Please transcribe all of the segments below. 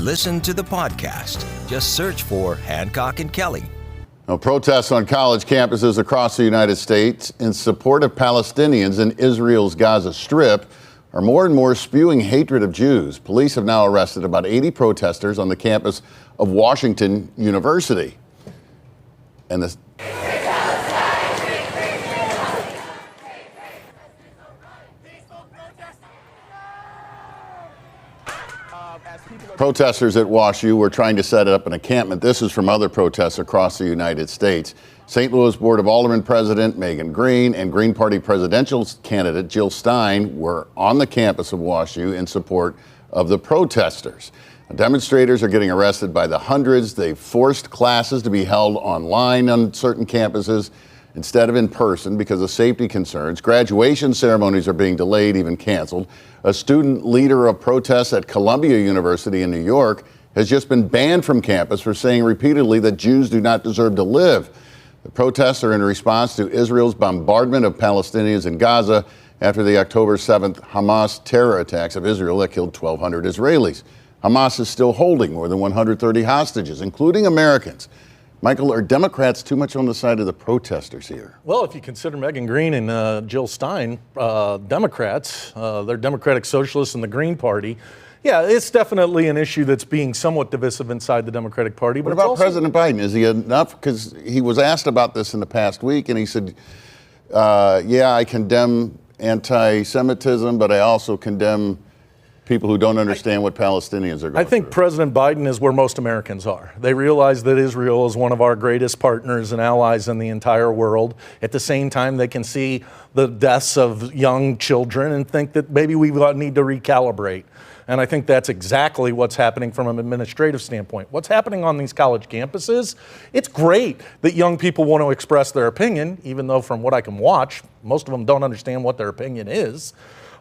listen to the podcast. Just search for Hancock and Kelley. Now, protests on college campuses across the United States in support of Palestinians in Israel's Gaza Strip are more and more spewing hatred of Jews. Police have now arrested about 80 protesters on the campus of Washington University. And the protesters at WashU were trying to set up an encampment. This is from other protests across the United States. St. Louis Board of Aldermen President Megan Green and Green Party presidential candidate Jill Stein were on the campus of WashU in support of the protesters. Demonstrators are getting arrested by the hundreds. They've forced classes to be held online on certain campuses instead of in person because of safety concerns. Graduation ceremonies are being delayed, even canceled. A student leader of protests at Columbia University in New York has just been banned from campus for saying repeatedly that Jews do not deserve to live. The protests are in response to Israel's bombardment of Palestinians in Gaza after the October 7th Hamas terror attacks of Israel that killed 1,200 Israelis. Hamas is still holding more than 130 hostages, including Americans. Michael, are Democrats too much on the side of the protesters here? Well, if you consider Megan Green and Jill Stein Democrats, they're Democratic Socialists in the Green Party. Yeah, it's definitely an issue that's being somewhat divisive inside the Democratic Party. But what about President Biden? Is he enough? Because he was asked about this in the past week, and he said, yeah, I condemn anti-Semitism, but I also condemn people who don't understand what Palestinians are going through. I think President Biden is where most Americans are. They realize that Israel is one of our greatest partners and allies in the entire world. At the same time, they can see the deaths of young children and think that maybe we need to recalibrate. And I think that's exactly what's happening from an administrative standpoint. What's happening on these college campuses, it's great that young people want to express their opinion, even though from what I can watch, most of them don't understand what their opinion is.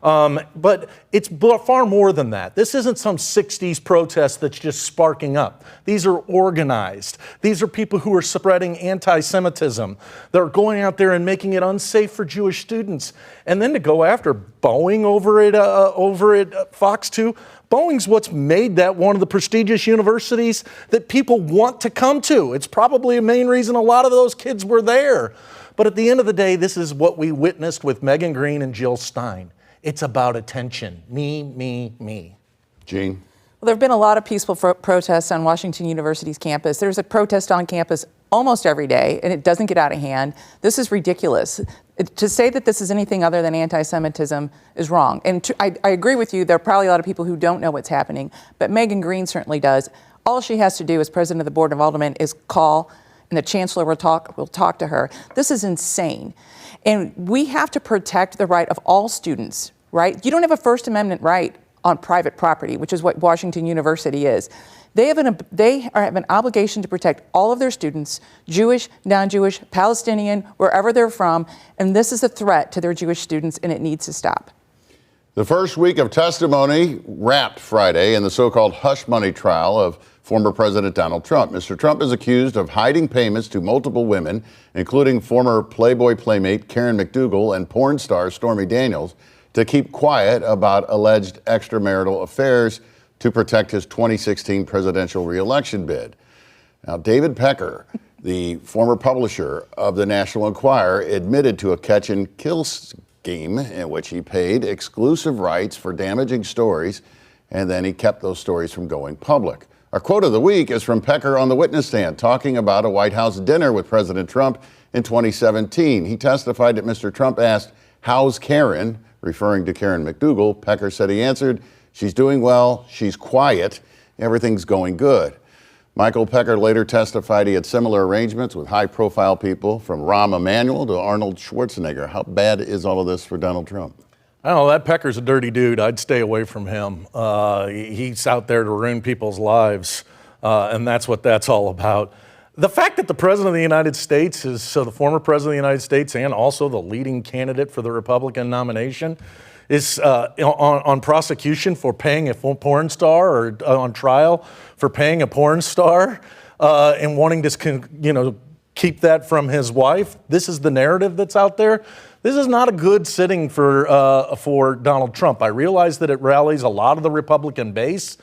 But it's far more than that. This isn't some 60s protest that's just sparking up. These are organized. These are people who are spreading anti-Semitism. They're going out there and making it unsafe for Jewish students. And then to go after Boeing over at Fox 2, Boeing's what's made that one of the prestigious universities that people want to come to. It's probably a main reason a lot of those kids were there. But at the end of the day, this is what we witnessed with Megan Green and Jill Stein. It's about attention. Me, me, me. Gene? Well, there have been a lot of peaceful protests on Washington University's campus. There's a protest on campus almost every day, and it doesn't get out of hand. This is ridiculous. To say that this is anything other than anti-Semitism is wrong. And I agree with you, there are probably a lot of people who don't know what's happening, but Megan Green certainly does. All she has to do as president of the Board of Aldermen is call, and the chancellor will talk to her. This is insane. And we have to protect the right of all students, right? You don't have a First Amendment right on private property, which is what Washington University is. They have an obligation to protect all of their students, Jewish, non-Jewish, Palestinian, wherever they're from, and this is a threat to their Jewish students, and it needs to stop. The first week of testimony wrapped Friday in the so-called hush money trial of former President Donald Trump. Mr. Trump is accused of hiding payments to multiple women, including former Playboy playmate Karen McDougal and porn star Stormy Daniels, to keep quiet about alleged extramarital affairs to protect his 2016 presidential reelection bid. Now, David Pecker, the former publisher of the National Enquirer, admitted to a catch and kill scheme in which he paid exclusive rights for damaging stories, and then he kept those stories from going public. Our quote of the week is from Pecker on the witness stand, talking about a White House dinner with President Trump in 2017. He testified that Mr. Trump asked, "How's Karen?" referring to Karen McDougal. Pecker said he answered, "She's doing well, she's quiet, everything's going good." Michael Pecker later testified he had similar arrangements with high-profile people, from Rahm Emanuel to Arnold Schwarzenegger. How bad is all of this for Donald Trump? I don't know, that Pecker's a dirty dude. I'd stay away from him. He's out there to ruin people's lives, and that's what that's all about. The fact that the President of the United States is the former President of the United States and also the leading candidate for the Republican nomination is on prosecution for paying a porn star, or on trial for paying a porn star and wanting to keep that from his wife. This is the narrative that's out there. This is not a good sitting for Donald Trump. I realize that it rallies a lot of the Republican base,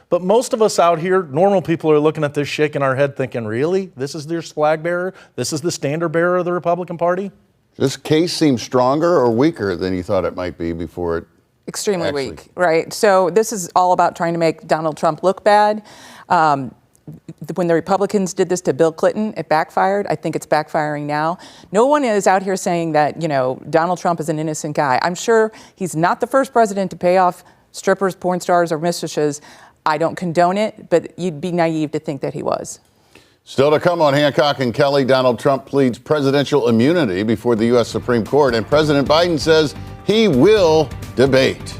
But most of us out here, normal people, are looking at this shaking our head thinking, really? This is their flag bearer? This is the standard bearer of the Republican Party? This case seems stronger or weaker than you thought it might be before it? Extremely weak, right? So this is all about trying to make Donald Trump look bad. When the Republicans did this to Bill Clinton, it backfired. I think it's backfiring now. No one is out here saying that, Donald Trump is an innocent guy. I'm sure he's not the first president to pay off strippers, porn stars, or mistresses. I don't condone it, but you'd be naive to think that he was. Still to come on Hancock and Kelley, Donald Trump pleads presidential immunity before the U.S. Supreme Court, and President Biden says he will debate.